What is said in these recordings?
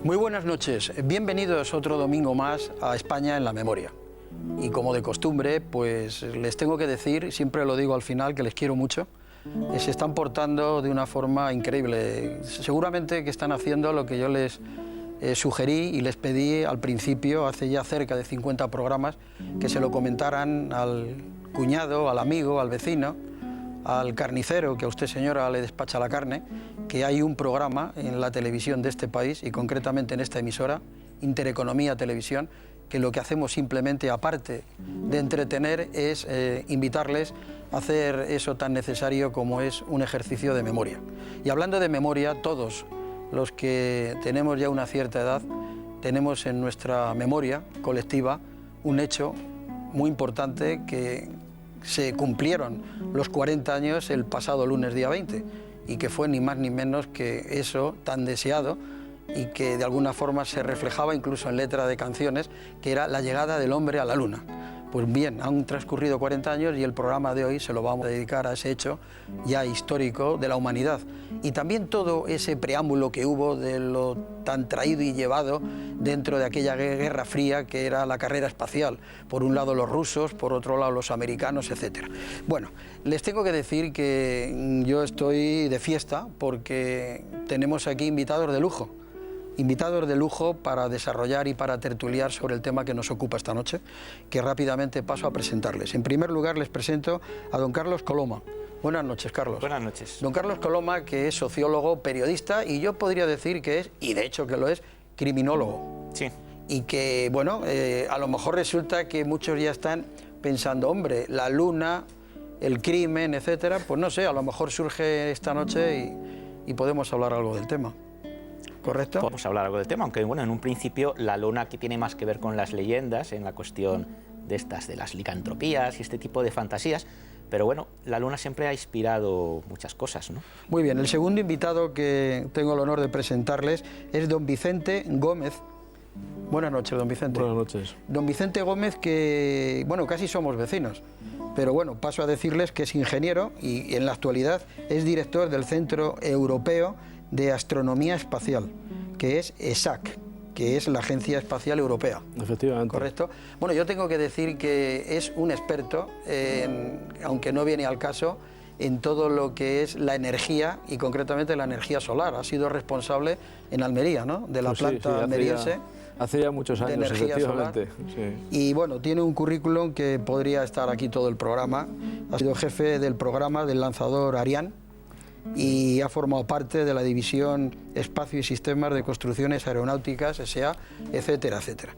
Muy buenas noches, bienvenidos otro domingo más a España en la Memoria. Y como de costumbre, pues les tengo que decir, siempre lo digo al final, que les quiero mucho. Se están portando de una forma increíble. Seguramente que están haciendo lo que yo les sugerí y les pedí al principio, hace ya cerca de 50 programas, que se lo comentaran al cuñado, al amigo, al vecino, al carnicero, que a usted, señora, le despacha la carne, que hay un programa en la televisión de este país, y concretamente en esta emisora, Intereconomía Televisión, que lo que hacemos simplemente, aparte de entretener, es invitarles a hacer eso tan necesario como es un ejercicio de memoria. Y hablando de memoria, todos los que tenemos ya una cierta edad, tenemos en nuestra memoria colectiva un hecho muy importante, que se cumplieron los 40 años el pasado lunes día 20, y que fue ni más ni menos que eso tan deseado y que de alguna forma se reflejaba incluso en letra de canciones, que era la llegada del hombre a la luna. Pues bien, han transcurrido 40 años y el programa de hoy se lo vamos a dedicar a ese hecho ya histórico de la humanidad. Y también todo ese preámbulo que hubo de lo tan traído y llevado dentro de aquella guerra fría que era la carrera espacial. Por un lado los rusos, por otro lado los americanos, etc. Bueno, les tengo que decir que yo estoy de fiesta porque tenemos aquí invitados de lujo. Invitados de lujo para desarrollar y para tertuliar sobre el tema que nos ocupa esta noche, que rápidamente paso a presentarles. En primer lugar les presento a don Carlos Coloma. Buenas noches, Carlos. Buenas noches. Don Carlos Coloma, que es sociólogo, periodista, y yo podría decir que es, y de hecho que lo es, criminólogo. Sí. Y que, bueno, a lo mejor resulta que muchos ya están pensando, hombre, la luna, el crimen, etcétera, pues no sé, a lo mejor surge esta noche y podemos hablar algo del tema. ¿Correcto? Podemos hablar algo del tema, aunque bueno, en un principio la luna aquí tiene más que ver con las leyendas, en la cuestión de las licantropías y este tipo de fantasías, pero bueno, la luna siempre ha inspirado muchas cosas, ¿no? Muy bien, el segundo invitado que tengo el honor de presentarles es don Vicente Gómez. Buenas noches, don Vicente. Buenas noches. Don Vicente Gómez, que, bueno, casi somos vecinos, pero bueno, paso a decirles que es ingeniero y en la actualidad es director del Centro Europeo de Astronomía Espacial, que es ESAC, que es la Agencia Espacial Europea. Efectivamente. ¿Correcto? Bueno, yo tengo que decir que es un experto, aunque no viene al caso, en todo lo que es la energía y concretamente la energía solar. Ha sido responsable en Almería, ¿no?, de la planta almeriense. Hace ya muchos años, efectivamente. Sí. Y bueno, tiene un currículum que podría estar aquí todo el programa. Ha sido jefe del programa del lanzador Ariane y ha formado parte de la división Espacio y Sistemas de Construcciones Aeronáuticas, S.A., etcétera, etcétera.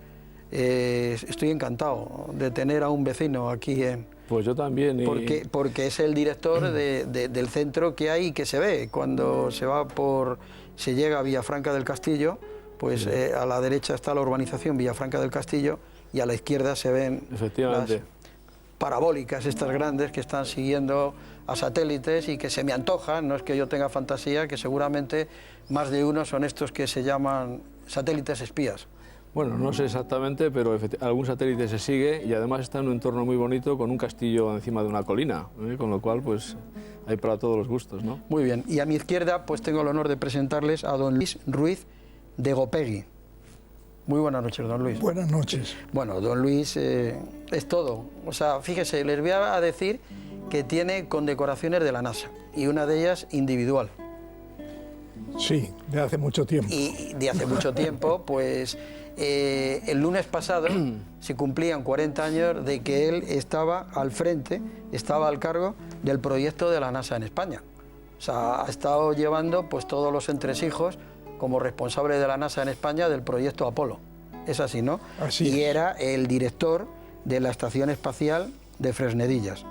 Estoy encantado de tener a un vecino aquí en... Pues yo también. Porque es el director del centro que hay y que se ve cuando se llega a Villafranca del Castillo, pues a la derecha está la urbanización Villafranca del Castillo y a la izquierda se ven efectivamente las parabólicas estas grandes que están siguiendo a satélites y que se me antojan, no es que yo tenga fantasía, que seguramente más de uno son estos que se llaman satélites espías. Bueno, no sé exactamente, pero algún satélite se sigue y además está en un entorno muy bonito con un castillo encima de una colina, con lo cual pues hay para todos los gustos, ¿no? Muy bien, y a mi izquierda pues tengo el honor de presentarles a don Luis Ruiz de Gopegui. Muy buenas noches, don Luis. Buenas noches. Bueno, don Luis es todo. O sea, fíjese, les voy a decir que tiene condecoraciones de la NASA y una de ellas individual. Sí, de hace mucho tiempo. Y de hace mucho tiempo, pues el lunes pasado se cumplían 40 años de que él estaba al frente, estaba al cargo del proyecto de la NASA en España. O sea, ha estado llevando pues todos los entresijos como responsable de la NASA en España del proyecto Apolo. Es así, ¿no? Así y es. Era el director de la Estación Espacial de Fresnedillas.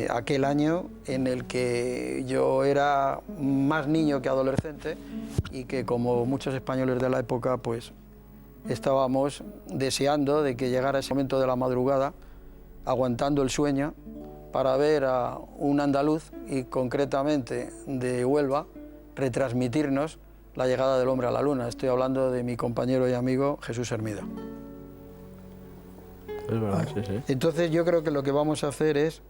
Aquel año en el que yo era más niño que adolescente y que, como muchos españoles de la época, pues estábamos deseando de que llegara ese momento de la madrugada, aguantando el sueño para ver a un andaluz, y concretamente de Huelva, retransmitirnos la llegada del hombre a la luna. Estoy hablando de mi compañero y amigo Jesús Hermida. Es verdad, sí, sí. Entonces yo creo que lo que vamos a hacer es,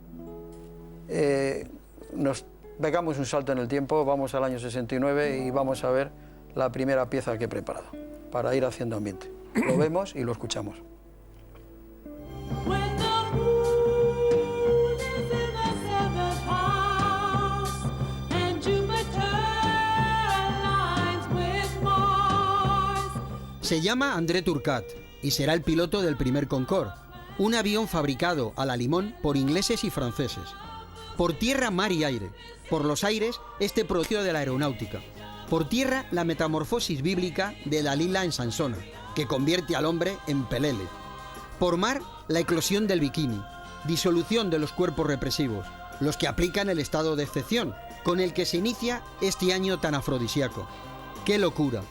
nos pegamos un salto en el tiempo, vamos al año 69 y vamos a ver la primera pieza que he preparado, para ir haciendo ambiente. Lo vemos y lo escuchamos. Se llama André Turcat y será el piloto del primer Concorde, un avión fabricado a la limón por ingleses y franceses. Por tierra, mar y aire. Por los aires, este prodigio de la aeronáutica. Por tierra, la metamorfosis bíblica de Dalila en Sansona, que convierte al hombre en Pelele. Por mar, la eclosión del bikini, disolución de los cuerpos represivos, los que aplican el estado de excepción, con el que se inicia este año tan afrodisíaco. ¡Qué locura!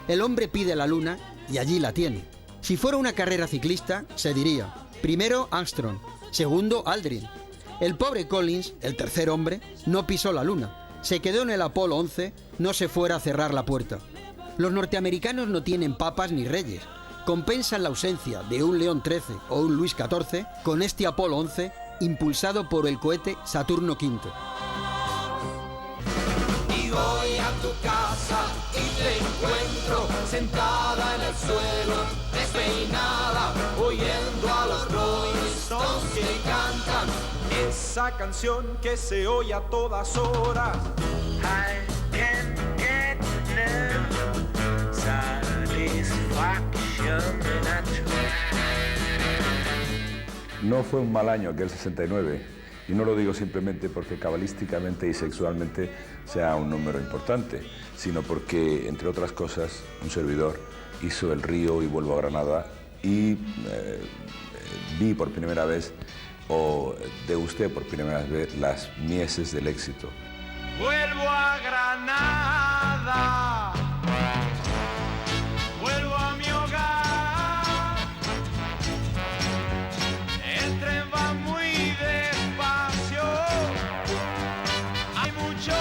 El hombre pide la luna y allí la tiene. Si fuera una carrera ciclista, se diría, primero Armstrong, segundo Aldrin. El pobre Collins, el tercer hombre, no pisó la luna, se quedó en el Apolo 11, no se fuera a cerrar la puerta. Los norteamericanos no tienen papas ni reyes, compensan la ausencia de un León XIII o un Luis XIV con este Apolo 11 impulsado por el cohete Saturno V. Y voy a tu casa y te encuentro sentada en el suelo, despeinada, oyendo a los Rolling Stones que cantan esa canción que se oye a todas horas. I can get no satisfaction natural. No fue un mal año aquel 69, y no lo digo simplemente porque cabalísticamente y sexualmente sea un número importante, sino porque, entre otras cosas, un servidor hizo El Río y Vuelvo a Granada y vi por primera vez, o degusté por primera vez, las mieses del éxito. Vuelvo a Granada, vuelvo a mi hogar, el tren va muy despacio, hay mucho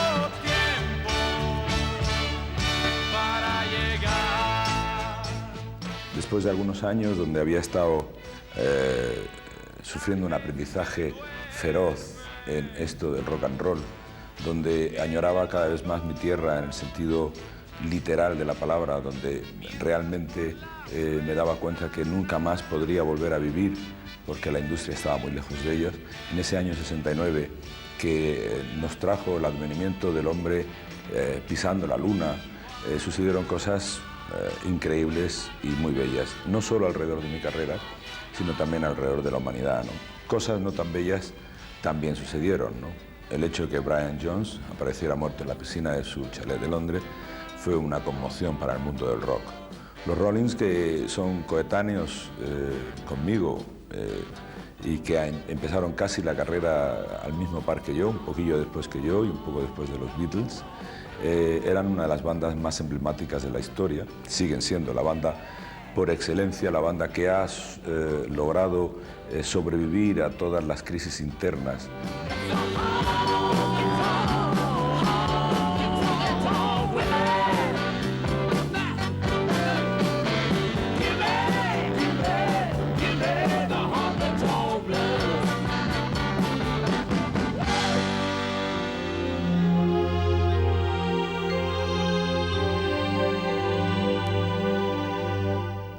tiempo para llegar. Después de algunos años donde había estado sufriendo un aprendizaje feroz en esto del rock and roll, donde añoraba cada vez más mi tierra en el sentido literal de la palabra, donde realmente me daba cuenta que nunca más podría volver a vivir porque la industria estaba muy lejos de ellos. En ese año 69 que nos trajo el advenimiento del hombre pisando la luna, sucedieron cosas increíbles y muy bellas, no solo alrededor de mi carrera, sino también alrededor de la humanidad, ¿no? Cosas no tan bellas también sucedieron, ¿no? El hecho de que Brian Jones apareciera muerto en la piscina de su chalet de Londres fue una conmoción para el mundo del rock. Los Rollins, que son coetáneos conmigo y que empezaron casi la carrera al mismo par que yo, un poquillo después que yo y un poco después de los Beatles, eran una de las bandas más emblemáticas de la historia, siguen siendo la banda por excelencia, la banda que ha logrado sobrevivir a todas las crisis internas.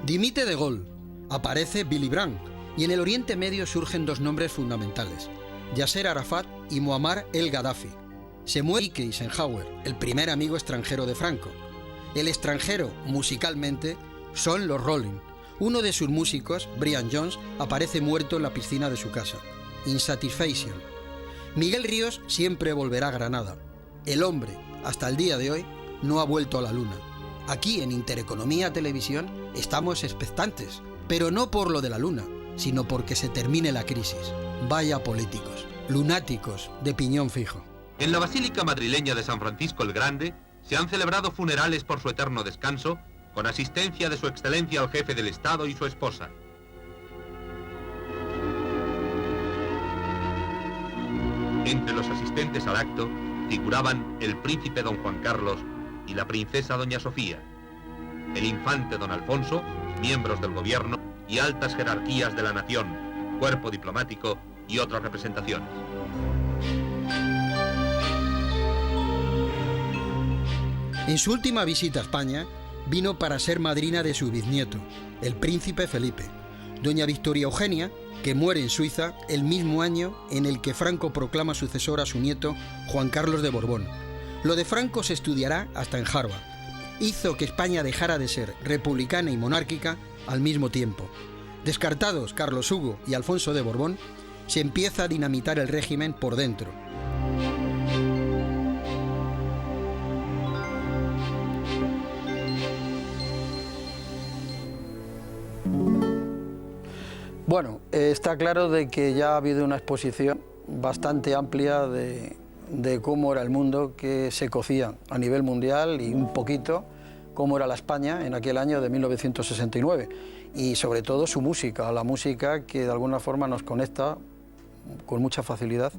Dimite De Gaulle, aparece Billy Brandt, y en el Oriente Medio surgen dos nombres fundamentales, Yasser Arafat y Muammar el-Gaddafi. Se muere Ike Eisenhower, el primer amigo extranjero de Franco. El extranjero, musicalmente, son los Rolling. Uno de sus músicos, Brian Jones, aparece muerto en la piscina de su casa. Insatisfaction. Miguel Ríos siempre volverá a Granada. El hombre, hasta el día de hoy, no ha vuelto a la luna. Aquí en Intereconomía Televisión estamos expectantes, pero no por lo de la luna, sino porque se termine la crisis. Vaya políticos, lunáticos de piñón fijo. En la Basílica Madrileña de San Francisco el Grande se han celebrado funerales por su eterno descanso, con asistencia de su excelencia el jefe del Estado y su esposa. Entre los asistentes al acto figuraban el príncipe don Juan Carlos y la princesa doña Sofía, el infante don Alfonso, miembros del gobierno y altas jerarquías de la nación, cuerpo diplomático y otras En su última visita a España, vino para ser madrina de su bisnieto, el príncipe Felipe, doña Victoria Eugenia, que muere en Suiza el mismo año en el que Franco proclama sucesor a su nieto Juan Carlos de Borbón. Lo de Franco se estudiará hasta en Harvard. Hizo que España dejara de ser republicana y monárquica al mismo tiempo. Descartados Carlos Hugo y Alfonso de Borbón, se empieza a dinamitar el régimen por dentro. Bueno, está claro de que ya ha habido una exposición bastante amplia de cómo era el mundo que se cocía a nivel mundial y un poquito cómo era la España en aquel año de 1969 y sobre todo su música, la música que de alguna forma nos conecta con mucha facilidad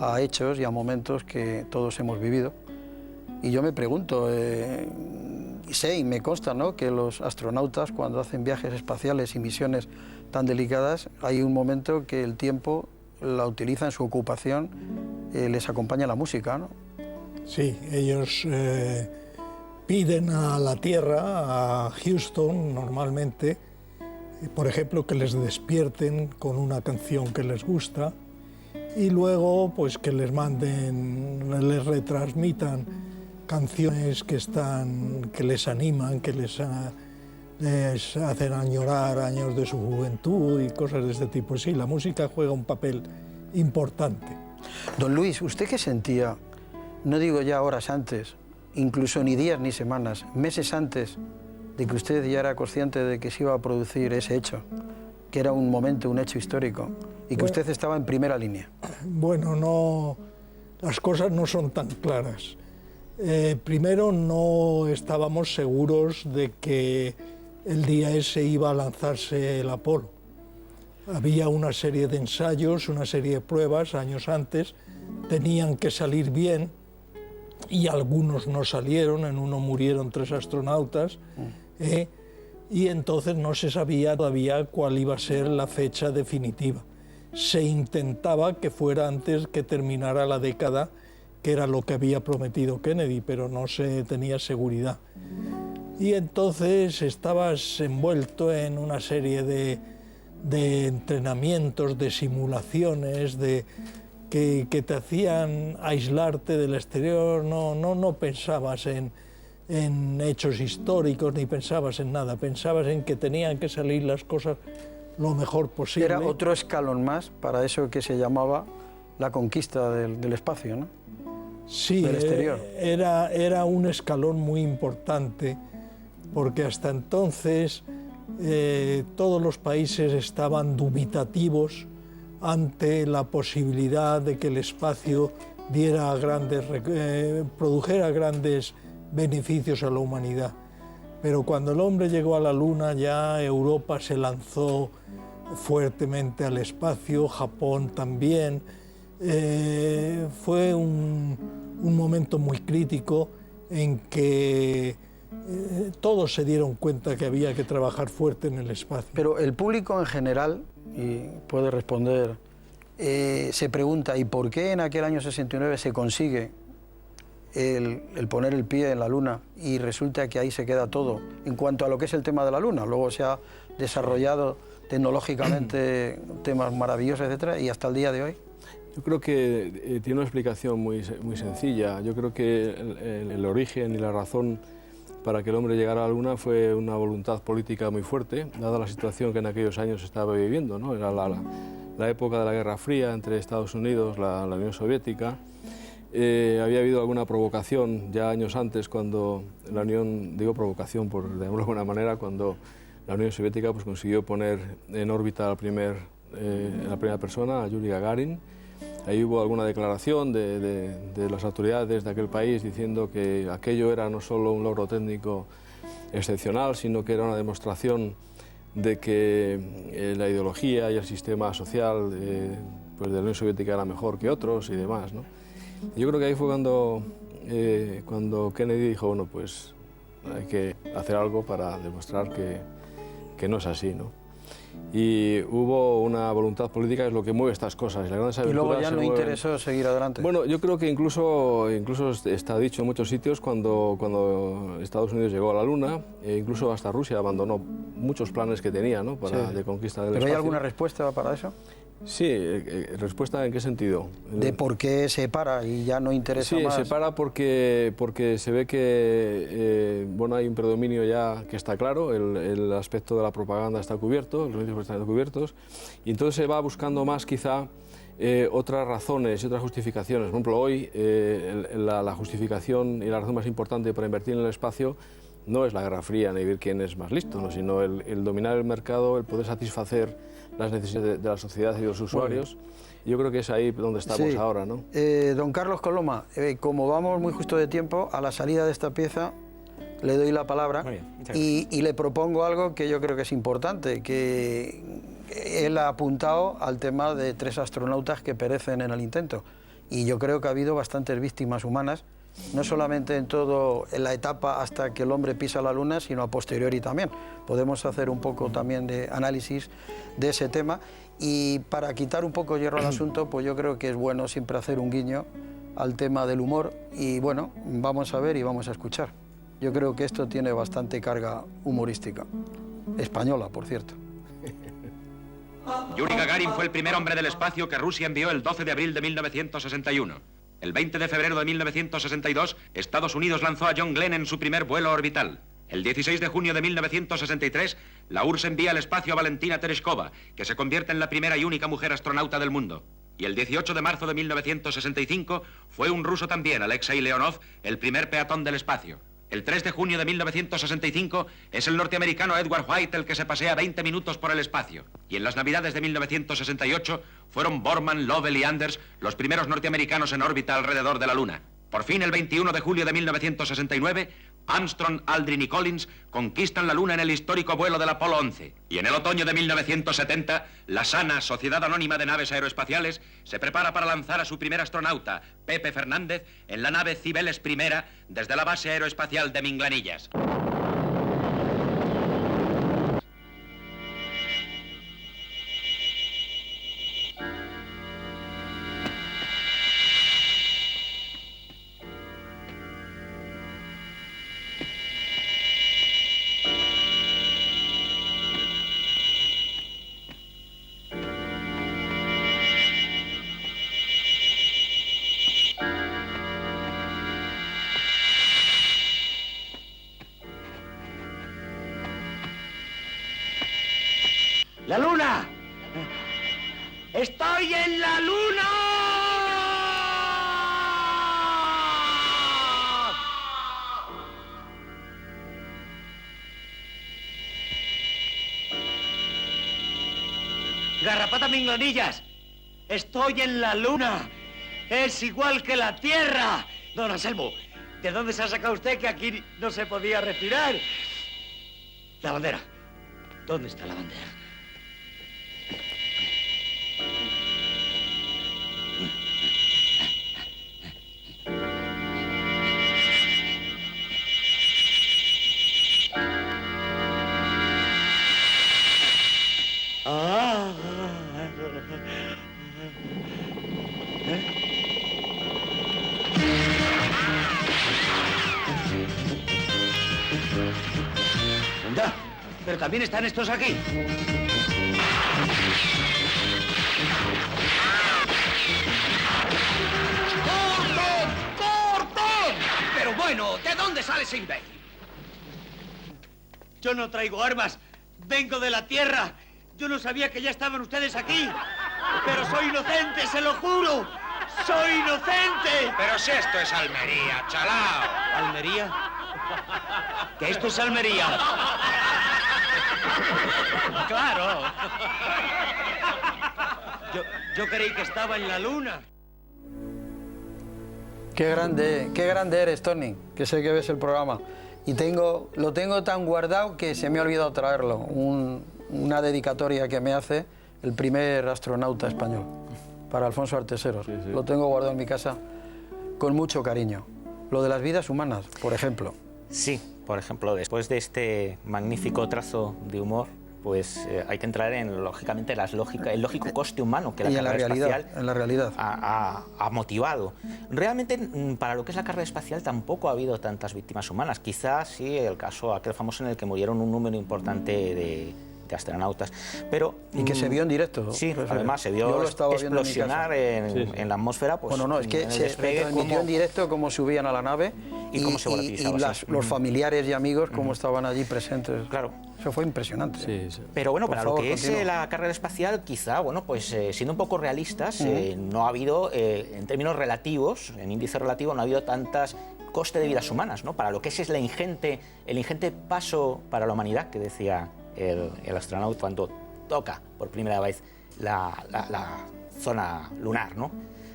a hechos y a momentos que todos hemos vivido. Y yo me pregunto, sé y me consta, ¿no?, que los astronautas cuando hacen viajes espaciales y misiones tan delicadas, hay un momento que el tiempo la utiliza en su ocupación, les acompaña la música, ¿no? Sí, ellos piden a la Tierra, a Houston normalmente, por ejemplo, que les despierten con una canción que les gusta y luego pues que les manden, les retransmitan canciones que les animan, que les hacen añorar años de su juventud y cosas de este tipo. Sí, la música juega un papel importante. Don Luis, ¿usted qué sentía? No digo ya horas antes, incluso ni días ni semanas, meses antes de que usted ya era consciente de que se iba a producir ese hecho, que era un momento, un hecho histórico, y que usted estaba en primera línea. Bueno, no, las cosas no son tan claras. Primero, no estábamos seguros de que el día ese iba a lanzarse el Apolo. Había una serie de ensayos, una serie de pruebas años antes, tenían que salir bien y algunos no salieron, en uno murieron 3 astronautas, y entonces no se sabía todavía cuál iba a ser la fecha definitiva. Se intentaba que fuera antes que terminara la década, que era lo que había prometido Kennedy, pero no se tenía seguridad. Y entonces estabas envuelto en una serie de entrenamientos, de simulaciones, que te hacían aislarte del exterior, no pensabas en hechos históricos, ni pensabas en nada, pensabas en que tenían que salir las cosas lo mejor posible. Era otro escalón más para eso que se llamaba la conquista del espacio, ¿no? Sí, del exterior. Era un escalón muy importante, porque hasta entonces todos los países estaban dubitativos ante la posibilidad de que el espacio produjera grandes beneficios a la humanidad. Pero cuando el hombre llegó a la Luna, ya Europa se lanzó fuertemente al espacio, Japón también. Fue un momento muy crítico en que todos se dieron cuenta que había que trabajar fuerte en el espacio. Pero el público en general, y puede responder, se pregunta, ¿y por qué en aquel año 69 se consigue el poner el pie en la Luna y resulta que ahí se queda todo en cuanto a lo que es el tema de la Luna? Luego se ha desarrollado tecnológicamente temas maravillosos, etcétera, y hasta el día de hoy. Yo creo que tiene una explicación muy sencilla. Yo creo que el origen y la razón para que el hombre llegara a la Luna fue una voluntad política muy fuerte, dada la situación que en aquellos años se estaba viviendo, ¿no? Era la época de la Guerra Fría entre Estados Unidos, la Unión Soviética. Había habido alguna provocación ya años antes, cuando la Unión, digo provocación por de alguna manera, cuando la Unión Soviética pues, consiguió poner en órbita a la primera persona, a Yuri Gagarin. Ahí hubo alguna declaración de las autoridades de aquel país diciendo que aquello era no solo un logro técnico excepcional, sino que era una demostración de que la ideología y el sistema social pues de la Unión Soviética era mejor que otros y demás, ¿no? Yo creo que ahí fue cuando Kennedy dijo, bueno, pues hay que hacer algo para demostrar que no es así, ¿no? y hubo una voluntad política que es lo que mueve estas cosas. Y luego ya no interesó seguir adelante. Bueno, yo creo que incluso está dicho en muchos sitios cuando Estados Unidos llegó a la Luna, e incluso hasta Rusia abandonó muchos planes que tenía, ¿no? de conquista del espacio. ¿Pero hay alguna respuesta para eso? Sí, ¿respuesta en qué sentido? De por qué se para y ya no interesa más. Sí, se para porque se ve que hay un predominio ya que está claro, el aspecto de la propaganda está cubierto, los medios están cubiertos, y entonces se va buscando más quizá otras razones y otras justificaciones. Por ejemplo, hoy la justificación y la razón más importante para invertir en el espacio no es la Guerra Fría ni ver quién es más listo, ¿no? Sino el dominar el mercado, el poder satisfacer las necesidades de la sociedad y de los usuarios. Yo creo que es ahí donde estamos ahora, ¿no? Don Carlos Coloma, como vamos muy justo de tiempo, a la salida de esta pieza le doy la palabra y le propongo algo que yo creo que es importante, que él ha apuntado al tema de 3 astronautas que perecen en el intento. Y yo creo que ha habido bastantes víctimas humanas, no solamente en la etapa hasta que el hombre pisa la Luna, sino a posteriori también. Podemos hacer un poco también de análisis de ese tema, y para quitar un poco hierro al asunto, pues yo creo que es bueno siempre hacer un guiño al tema del humor, y bueno, vamos a ver y vamos a escuchar. Yo creo que esto tiene bastante carga humorística, española, por cierto. Yuri Gagarin fue el primer hombre del espacio que Rusia envió el 12 de abril de 1961. El 20 de febrero de 1962, Estados Unidos lanzó a John Glenn en su primer vuelo orbital. El 16 de junio de 1963, la URSS envía al espacio a Valentina Tereshkova, que se convierte en la primera y única mujer astronauta del mundo. Y el 18 de marzo de 1965, fue un ruso también, Alexei Leonov, el primer peatón del espacio. El 3 de junio de 1965 es el norteamericano Edward White el que se pasea 20 minutos por el espacio. Y en las navidades de 1968 fueron Borman, Lovell y Anders los primeros norteamericanos en órbita alrededor de la Luna. Por fin, el 21 de julio de 1969, Armstrong, Aldrin y Collins conquistan la Luna en el histórico vuelo del Apolo 11. Y en el otoño de 1970, la SANA, Sociedad Anónima de Naves Aeroespaciales, se prepara para lanzar a su primer astronauta, Pepe Fernández, en la nave Cibeles I, desde la base aeroespacial de Minglanillas. ¡La Luna! ¡Estoy en la Luna! Garrapata Minglanillas, estoy en la Luna. Es igual que la Tierra. Don Anselmo, ¿de dónde se ha sacado usted que aquí no se podía respirar? La bandera. ¿Dónde está la bandera? ¡Anda! Pero también están estos aquí. ¡Corto! ¡Corto! Pero bueno, ¿de dónde sale ese imbécil? Yo no traigo armas. Vengo de la Tierra. Yo no sabía que ya estaban ustedes aquí. Pero soy inocente, se lo juro. ¡Soy inocente! Pero si esto es Almería, chalao. ¿Almería? ¿Que esto es Almería? ¡Claro! Yo creí que estaba en la Luna. Qué grande eres, Tony, que sé que ves el programa. Y lo tengo tan guardado que se me ha olvidado traerlo. Una dedicatoria que me hace el primer astronauta español, para Alfonso Artesero. Sí, sí. Lo tengo guardado en mi casa con mucho cariño. Lo de las vidas humanas, por ejemplo. Sí, por ejemplo, después de este magnífico trazo de humor, pues hay que entrar en, lógicamente, el lógico coste humano que la carrera espacial en la realidad ha motivado. Realmente, para lo que es la carrera espacial tampoco ha habido tantas víctimas humanas. Quizás sí el caso aquel famoso en el que murieron un número importante de astronautas, pero... Y que se vio en directo. Sí, además se vio explosionar en la atmósfera. Pues, bueno, no, es que se retransmitió en directo cómo subían a la nave y cómo se volatilizaba. Los familiares y amigos cómo estaban allí presentes. Claro. Eso fue impresionante. Sí. Pero bueno, para lo que es la carrera espacial, quizá, bueno, pues siendo un poco realistas, no ha habido, en términos relativos, en índice relativo, no ha habido tantas coste de vidas humanas, ¿no? Para lo que es el ingente paso para la humanidad que decía el astronauta cuando toca por primera vez la zona lunar, ¿no?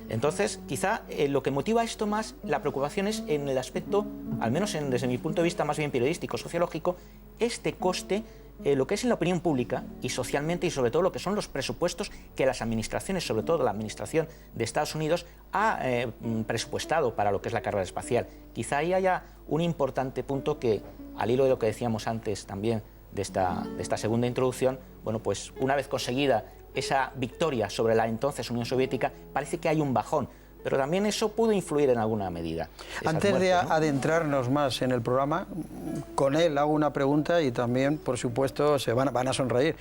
Entonces, quizá lo que motiva esto más, la preocupación es en el aspecto, al menos desde mi punto de vista más bien periodístico, sociológico, este coste, lo que es en la opinión pública y socialmente, y sobre todo lo que son los presupuestos que las administraciones, sobre todo la administración de Estados Unidos, ha presupuestado para lo que es la carrera espacial. Quizá ahí haya un importante punto que, al hilo de lo que decíamos antes también de esta segunda introducción, bueno, pues una vez conseguida esa victoria sobre la entonces Unión Soviética, parece que hay un bajón, pero también eso pudo influir en alguna medida. Antes de adentrarnos más en el programa, con él hago una pregunta y también, por supuesto, se van a sonreír.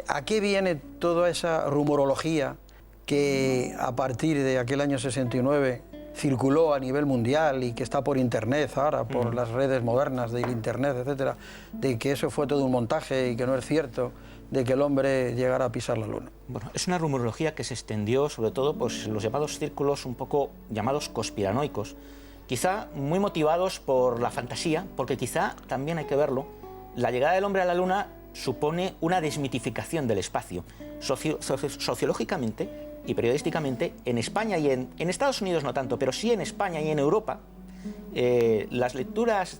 ¿A qué viene toda esa rumorología que a partir de aquel año 69 circuló a nivel mundial y que está por internet ahora, por las redes modernas del internet, etcétera, de que eso fue todo un montaje y que no es cierto, de que el hombre llegara a pisar la luna? Bueno, es una rumorología que se extendió sobre todo pues, en los llamados círculos un poco llamados conspiranoicos, quizá muy motivados por la fantasía, porque quizá también hay que verlo, la llegada del hombre a la luna supone una desmitificación del espacio. Sociológicamente y periodísticamente, en España y en Estados Unidos no tanto, pero sí en España y en Europa, las lecturas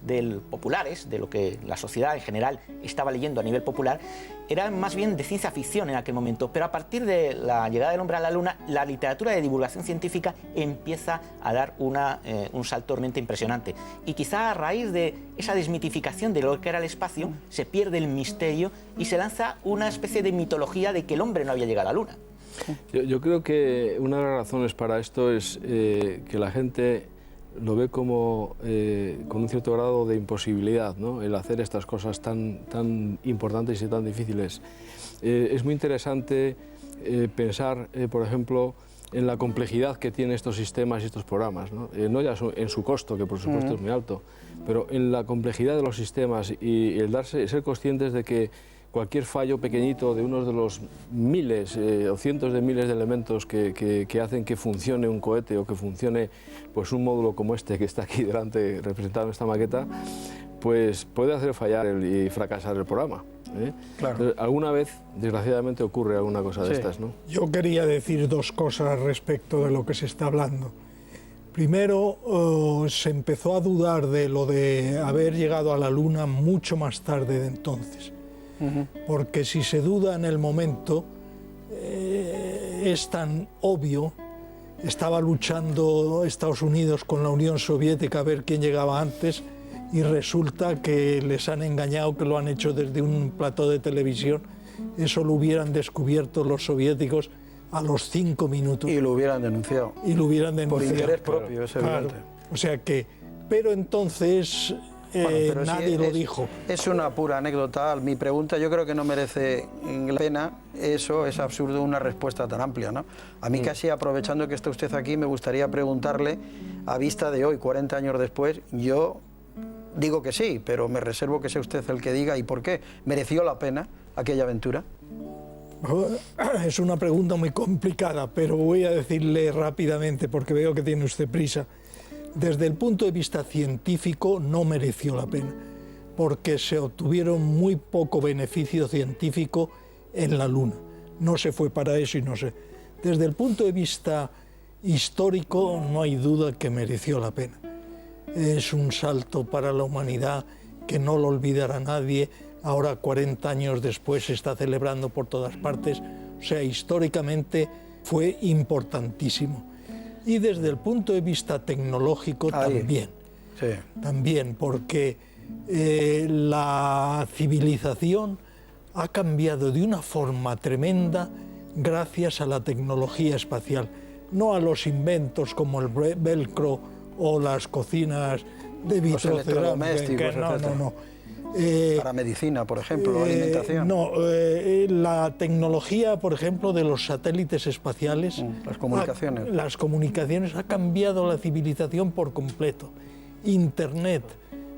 populares, de lo que la sociedad en general estaba leyendo a nivel popular, eran más bien de ciencia ficción en aquel momento, pero a partir de la llegada del hombre a la luna, la literatura de divulgación científica empieza a dar un salto realmente impresionante. Y quizá a raíz de esa desmitificación de lo que era el espacio, se pierde el misterio y se lanza una especie de mitología de que el hombre no había llegado a la luna. Yo creo que una de las razones para esto es que la gente lo ve como con un cierto grado de imposibilidad, ¿no? El hacer estas cosas tan importantes y tan difíciles. Es muy interesante pensar, por ejemplo, en la complejidad que tienen estos sistemas y estos programas, ¿no? No ya en su costo, que por supuesto es muy alto, pero en la complejidad de los sistemas y el ser conscientes de que cualquier fallo pequeñito de unos de los miles o cientos de miles de elementos que hacen que funcione un cohete o que funcione pues, un módulo como este que está aquí delante representado en esta maqueta, pues puede hacer fallar y fracasar el programa. Claro. Entonces, alguna vez, desgraciadamente, ocurre alguna cosa de estas, ¿no? Yo quería decir dos cosas respecto de lo que se está hablando. Primero, se empezó a dudar de lo de haber llegado a la Luna mucho más tarde de entonces. Porque si se duda en el momento, es tan obvio. Estaba luchando Estados Unidos con la Unión Soviética a ver quién llegaba antes y resulta que les han engañado, que lo han hecho desde un plató de televisión. Eso lo hubieran descubierto los soviéticos a los 5 minutos. Y lo hubieran denunciado. Y lo hubieran denunciado. Por interés propio, es evidente. Claro. O sea que, pero entonces... pero nadie lo dijo. Es una pura anécdota. Mi pregunta yo creo que no merece la pena. Eso es absurdo, una respuesta tan amplia, ¿no? A mí casi, aprovechando que está usted aquí, me gustaría preguntarle, a vista de hoy, 40 años después, yo digo que sí, pero me reservo que sea usted el que diga y por qué. ¿Mereció la pena aquella aventura? Es una pregunta muy complicada, pero voy a decirle rápidamente, porque veo que tiene usted prisa. Desde el punto de vista científico no mereció la pena, porque se obtuvieron muy poco beneficio científico en la Luna. No se fue para eso y no sé. Desde el punto de vista histórico no hay duda que mereció la pena. Es un salto para la humanidad que no lo olvidará nadie. Ahora, 40 años después, se está celebrando por todas partes. O sea, históricamente fue importantísimo. Y desde el punto de vista tecnológico también. También, porque la civilización ha cambiado de una forma tremenda gracias a la tecnología espacial, no a los inventos como el velcro o las cocinas de vitrocerámica. No. Para medicina, por ejemplo, alimentación. La tecnología, por ejemplo, de los satélites espaciales. Las comunicaciones. Las comunicaciones ha cambiado la civilización por completo. Internet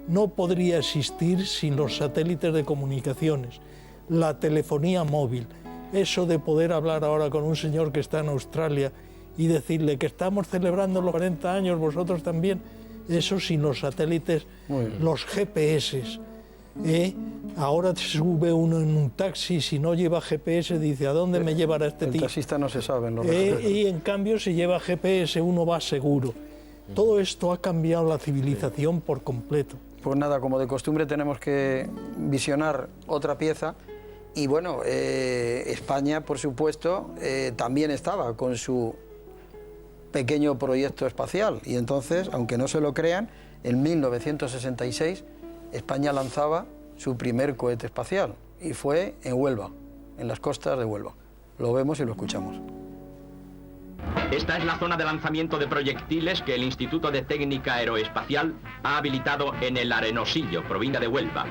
no podría existir sin los satélites de comunicaciones. La telefonía móvil, eso de poder hablar ahora con un señor que está en Australia y decirle que estamos celebrando los 40 años, vosotros también, eso sin los satélites, los GPS. Ahora sube uno en un taxi, si no lleva GPS dice, ¿a dónde me llevará este tío? El taxista no se sabe. Y en cambio si lleva GPS uno va seguro. Todo esto ha cambiado la civilización por completo. Pues nada, como de costumbre tenemos que visionar otra pieza. Y bueno, España, por supuesto, también estaba con su pequeño proyecto espacial. Y entonces, aunque no se lo crean, en 1966 España lanzaba su primer cohete espacial. Y fue en Huelva, en las costas de Huelva. Lo vemos y lo escuchamos. Esta es la zona de lanzamiento de proyectiles que el Instituto de Técnica Aeroespacial ha habilitado en el Arenosillo, provincia de Huelva.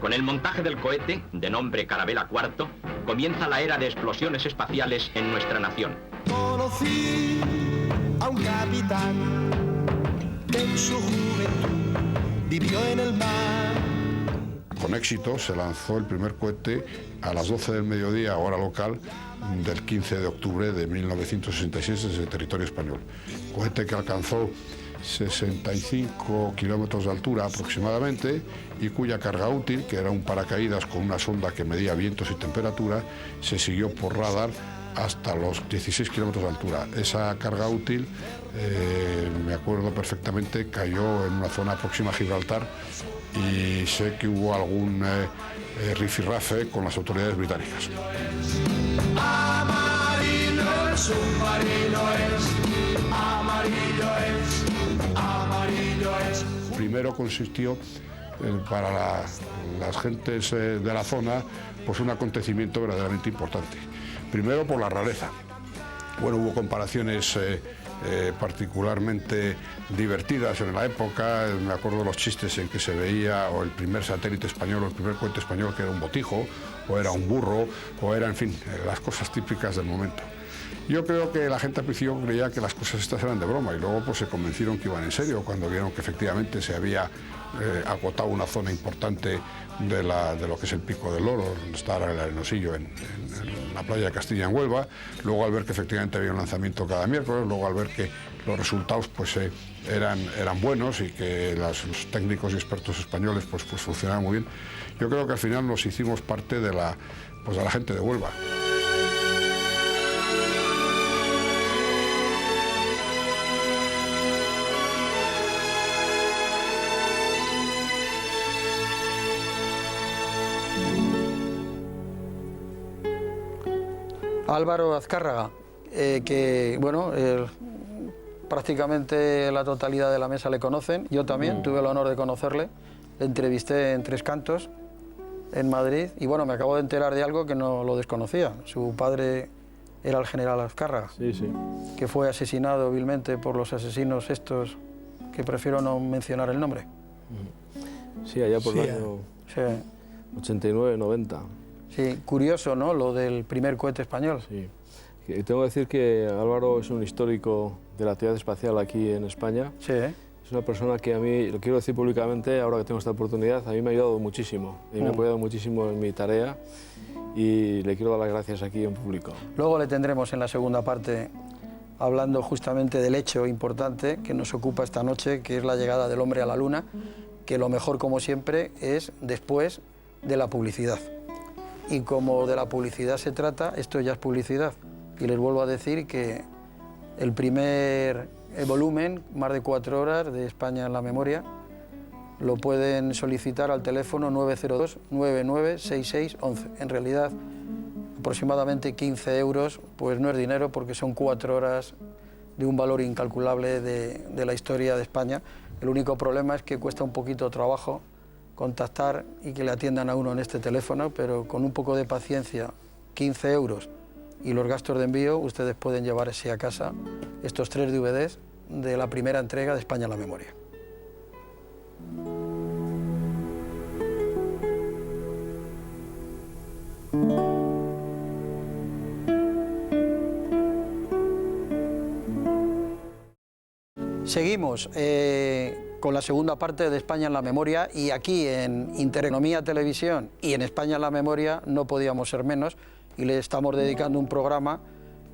Con el montaje del cohete, de nombre Carabela IV, comienza la era de explosiones espaciales en nuestra nación. Conocí a un capitán que en su juventud vivió en el mar. Con éxito se lanzó el primer cohete a las 12 del mediodía, hora local, del 15 de octubre de 1966 desde el territorio español. Cohete que alcanzó 65 kilómetros de altura aproximadamente y cuya carga útil, que era un paracaídas con una sonda que medía vientos y temperatura, se siguió por radar hasta los 16 kilómetros de altura. Esa carga útil, me acuerdo perfectamente, cayó en una zona próxima a Gibraltar y sé que hubo algún rifirrafe con las autoridades británicas. Amarillo el submarino es, amarillo es, amarillo es. Primero consistió para las gentes de la zona pues un acontecimiento verdaderamente importante. Primero por la rareza. Bueno, hubo comparaciones particularmente divertidas en la época. Me acuerdo de los chistes en que se veía o el primer satélite español o el primer cohete español que era un botijo o era un burro o era, en fin, las cosas típicas del momento. Yo creo que la gente al principio creía que las cosas estas eran de broma y luego pues se convencieron que iban en serio cuando vieron que efectivamente se había acotado una zona importante de lo que es el Pico del Loro, donde está el Arenosillo en la playa de Castilla en Huelva, luego al ver que efectivamente había un lanzamiento cada miércoles, luego al ver que los resultados pues eran buenos y que los técnicos y expertos españoles pues funcionaban muy bien. Yo creo que al final nos hicimos parte de la gente de Huelva. Álvaro Azcárraga, que bueno, prácticamente la totalidad de la mesa le conocen, yo también tuve el honor de conocerle, le entrevisté en Tres Cantos, en Madrid, y bueno, me acabo de enterar de algo que no lo desconocía. Su padre era el general Azcárraga, que fue asesinado vilmente por los asesinos estos, que prefiero no mencionar el nombre. Sí, allá por el año 89, 90. Sí, curioso, ¿no?, lo del primer cohete español. Sí. Tengo que decir que Álvaro es un histórico de la actividad espacial aquí en España. Sí. Es una persona que a mí, lo quiero decir públicamente, ahora que tengo esta oportunidad, a mí me ha ayudado muchísimo. Y me ha apoyado muchísimo en mi tarea y le quiero dar las gracias aquí en público. Luego le tendremos en la segunda parte hablando justamente del hecho importante que nos ocupa esta noche, que es la llegada del hombre a la Luna, que lo mejor, como siempre, es después de la publicidad. Y como de la publicidad se trata, esto ya es publicidad. Y les vuelvo a decir que el primer volumen, más de 4 horas, de España en la memoria, lo pueden solicitar al teléfono 902-996611. En realidad, aproximadamente 15 euros, pues no es dinero porque son 4 horas de un valor incalculable de la historia de España. El único problema es que cuesta un poquito de trabajo contactar y que le atiendan a uno en este teléfono, pero con un poco de paciencia, 15 euros y los gastos de envío, ustedes pueden llevarse a casa estos 3 DVDs de la primera entrega de España en la memoria. Seguimos con la segunda parte de España en la memoria, y aquí en Intereconomía Televisión y en España en la memoria no podíamos ser menos, y le estamos dedicando un programa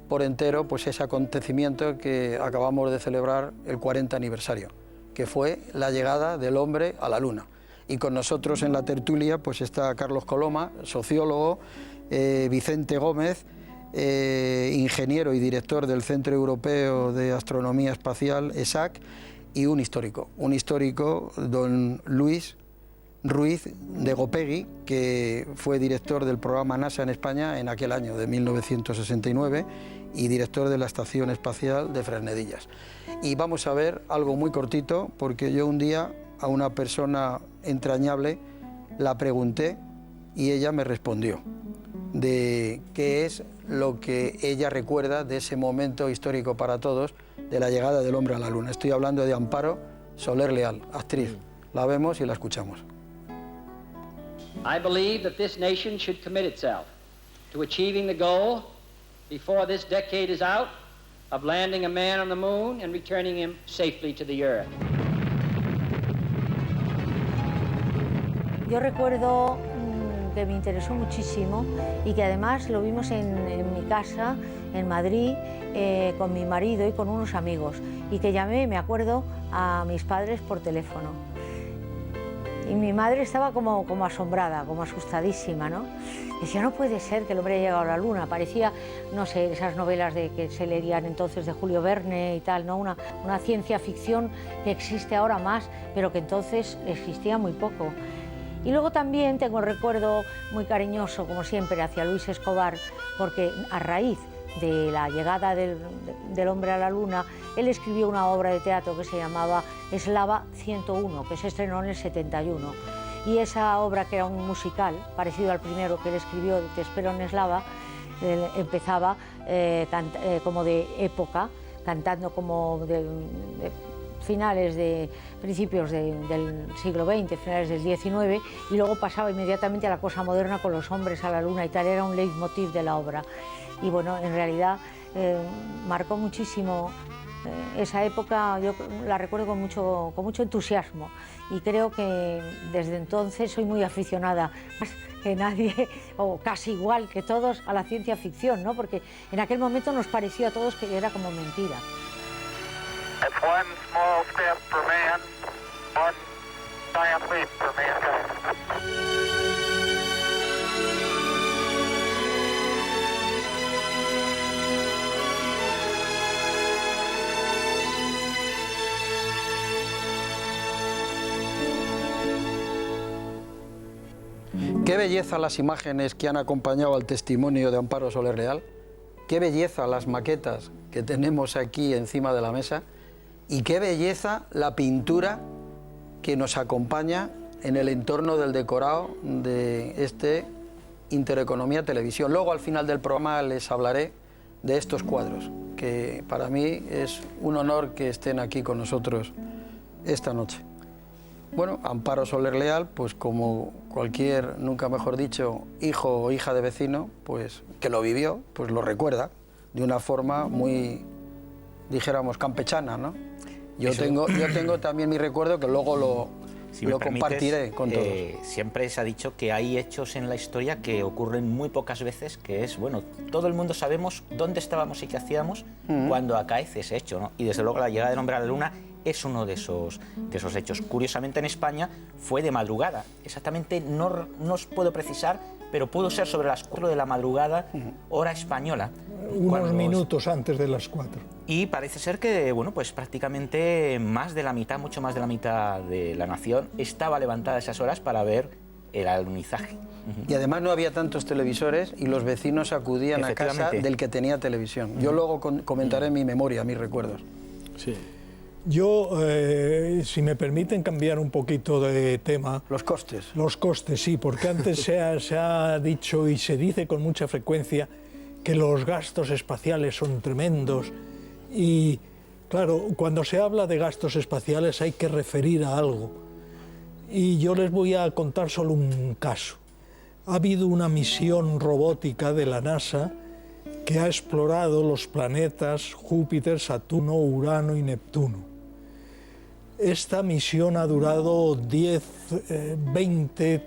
por entero pues ese acontecimiento que acabamos de celebrar, el 40 aniversario, que fue la llegada del hombre a la Luna. Y con nosotros en la tertulia pues está Carlos Coloma, sociólogo, Vicente Gómez, ingeniero y director del Centro Europeo de Astronomía Espacial, ESAC, y un histórico, don Luis Ruiz de Gopegui, que fue director del programa NASA en España en aquel año de 1969 y director de la Estación Espacial de Fresnedillas. Y vamos a ver algo muy cortito, porque yo un día a una persona entrañable la pregunté y ella me respondió de qué es lo que ella recuerda de ese momento histórico para todos de la llegada del hombre a la Luna. Estoy hablando de Amparo Soler Leal, actriz. La vemos y la escuchamos. I believe that this nation should commit itself to achieving the goal before this decade is out of landing a man on the moon and returning him safely to the earth. Yo recuerdo que me interesó muchísimo y que además lo vimos en mi casa, en Madrid, con mi marido y con unos amigos, y que llamé, me acuerdo, a mis padres por teléfono. Y mi madre estaba como asombrada, como asustadísima, ¿no? Decía, no puede ser que el hombre haya llegado a la Luna. Parecía, no sé, esas novelas que se leían entonces de Julio Verne y tal, ¿no? Una ciencia ficción que existe ahora más, pero que entonces existía muy poco. Y luego también tengo el recuerdo muy cariñoso, como siempre, hacia Luis Escobar, porque a raíz de la llegada del hombre a la Luna, él escribió una obra de teatro que se llamaba Eslava 101, que se estrenó en el 71. Y esa obra, que era un musical, parecido al primero que él escribió, Te espero en Eslava, empezaba como de época, cantando como de principios del siglo XX, finales del XIX, y luego pasaba inmediatamente a la cosa moderna con los hombres a la Luna y tal. Era un leitmotiv de la obra. Y bueno, en realidad marcó muchísimo esa época. Yo la recuerdo con mucho entusiasmo, y creo que desde entonces soy muy aficionada, más que nadie, o casi igual que todos, a la ciencia ficción, ¿no? Porque en aquel momento nos pareció a todos que era como mentira. It's one small step for man, one giant leap for mankind. Qué belleza las imágenes que han acompañado al testimonio de Amparo Soler Leal, qué belleza las maquetas que tenemos aquí encima de la mesa, y qué belleza la pintura que nos acompaña en el entorno del decorado de este Intereconomía Televisión. Luego, al final del programa, les hablaré de estos cuadros, que para mí es un honor que estén aquí con nosotros esta noche. Bueno, Amparo Soler Leal, pues como cualquier, nunca mejor dicho, hijo o hija de vecino, pues que lo vivió, pues lo recuerda de una forma muy, dijéramos, campechana, ¿no? Yo tengo también mi recuerdo, que luego lo compartiré con todos. Siempre se ha dicho que hay hechos en la historia que ocurren muy pocas veces, que es, bueno, todo el mundo sabemos dónde estábamos y qué hacíamos cuando acaece ese hecho, ¿no? Y desde luego la llegada del hombre a la Luna es uno de esos hechos. Curiosamente, en España fue de madrugada. Exactamente no os puedo precisar, pero pudo ser sobre las 4 de la madrugada, hora española. Unos minutos antes de las 4. Y parece ser que, bueno, pues prácticamente más de la mitad, mucho más de la mitad de la nación estaba levantada a esas horas para ver el alunizaje. Y además no había tantos televisores y los vecinos acudían a casa del que tenía televisión. Yo luego comentaré mi memoria, mis recuerdos. Sí. Yo, si me permiten cambiar un poquito de tema... Los costes. Los costes, sí, porque antes se ha dicho y se dice con mucha frecuencia que los gastos espaciales son tremendos y, claro, cuando se habla de gastos espaciales hay que referir a algo. Y yo les voy a contar solo un caso. Ha habido una misión robótica de la NASA que ha explorado los planetas Júpiter, Saturno, Urano y Neptuno. Esta misión ha durado 10, 20,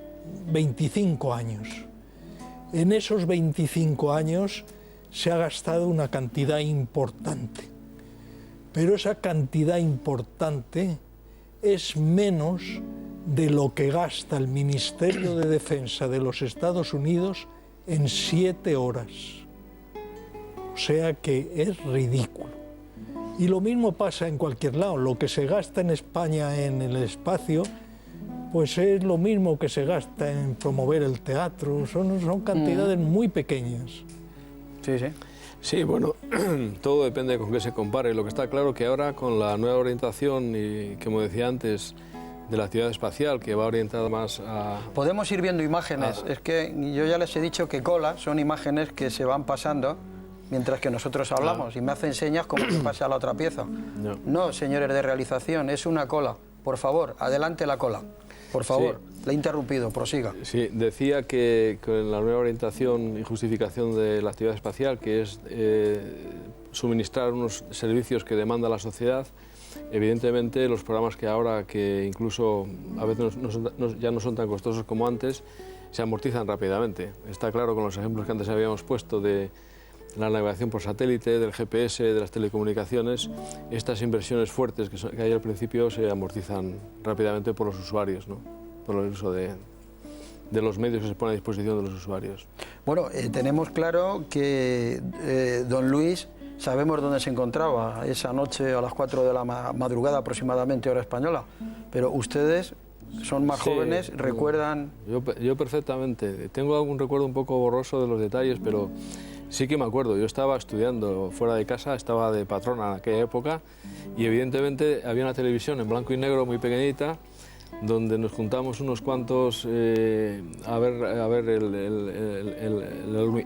25 años. En esos 25 años se ha gastado una cantidad importante. Pero esa cantidad importante es menos de lo que gasta el Ministerio de Defensa de los Estados Unidos en 7 horas. O sea que es ridículo. Y lo mismo pasa en cualquier lado. Lo que se gasta en España en el espacio, pues es lo mismo que se gasta en promover el teatro. Son cantidades muy pequeñas. Sí, sí. Sí, bueno, todo depende con qué se compare. Lo que está claro que ahora con la nueva orientación y, como decía antes, de la actividad espacial, que va orientada más a... Podemos ir viendo imágenes. Es que yo ya les he dicho que cola son imágenes que se van pasando mientras que nosotros hablamos y me hacen señas como que pase a la otra pieza. No, señores de realización, es una cola. Por favor, adelante la cola. Por favor, le he interrumpido, prosiga. Sí, decía que con la nueva orientación y justificación de la actividad espacial, que es suministrar unos servicios que demanda la sociedad, evidentemente los programas que ahora, que incluso a veces ya no son tan costosos como antes, se amortizan rápidamente. Está claro con los ejemplos que antes habíamos puesto de la navegación por satélite, del GPS, de las telecomunicaciones, estas inversiones fuertes que hay al principio se amortizan rápidamente por los usuarios, ¿no? Por el uso de los medios que se ponen a disposición de los usuarios. Bueno, tenemos claro que don Luis, sabemos dónde se encontraba esa noche a las 4 de la madrugada aproximadamente, hora española, pero ustedes son más jóvenes, recuerdan... Yo perfectamente, tengo algún recuerdo un poco borroso de los detalles, pero sí que me acuerdo. Yo estaba estudiando fuera de casa, estaba de patrona en aquella época y evidentemente había una televisión en blanco y negro muy pequeñita donde nos juntamos unos cuantos a ver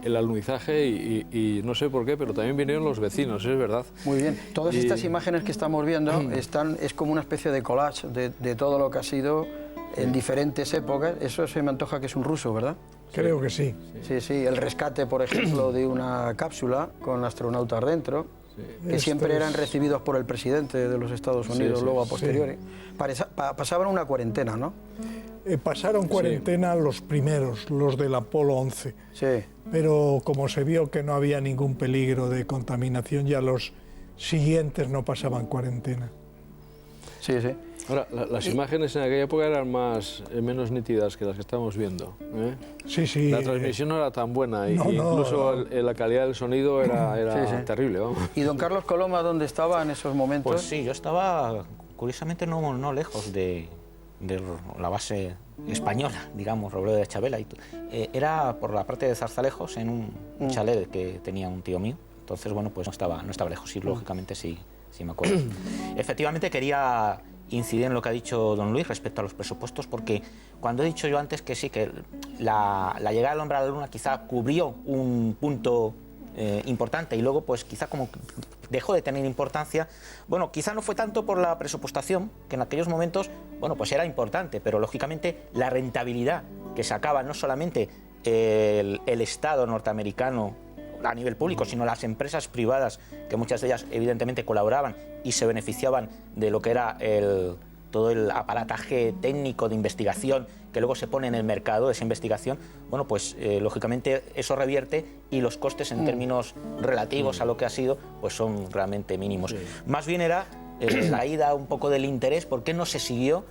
el alunizaje y no sé por qué, pero también vinieron los vecinos, es verdad. Muy bien. Todas estas imágenes que estamos viendo es como una especie de collage de todo lo que ha sido en diferentes épocas. Eso se me antoja que es un ruso, ¿verdad? Creo que sí. Sí, sí. El rescate, por ejemplo, de una cápsula con astronautas dentro, que siempre eran recibidos por el presidente de los Estados Unidos, luego a posteriori. Pasaban una cuarentena, ¿no? Pasaron cuarentena los primeros, los del Apolo 11. Sí. Pero como se vio que no había ningún peligro de contaminación, ya los siguientes no pasaban cuarentena. Sí, sí. Ahora, las imágenes en aquella época eran menos nítidas que las que estamos viendo, ¿eh? Sí, sí. La transmisión no era tan buena, incluso la calidad del sonido era terrible, vamos. ¿Y don Carlos Coloma dónde estaba en esos momentos? Pues sí, yo estaba, curiosamente, no lejos de la base española, digamos, Robledo de Chabela. Era por la parte de Zarzalejos, en un chalet que tenía un tío mío. Entonces, bueno, pues no estaba lejos, y lógicamente sí me acuerdo. Efectivamente, quería incidir en lo que ha dicho don Luis respecto a los presupuestos, porque cuando he dicho yo antes que sí, que la llegada del hombre a la luna quizá cubrió un punto importante y luego pues quizá como dejó de tener importancia, bueno, quizá no fue tanto por la presupuestación, que en aquellos momentos, bueno, pues era importante, pero lógicamente la rentabilidad que sacaba no solamente el Estado norteamericano a nivel público, sino las empresas privadas, que muchas de ellas evidentemente colaboraban y se beneficiaban de lo que era todo el aparataje técnico de investigación que luego se pone en el mercado de esa investigación, bueno, pues lógicamente eso revierte y los costes en términos relativos a lo que ha sido, pues son realmente mínimos. Más bien era la ida un poco del interés, ¿por qué no se siguió?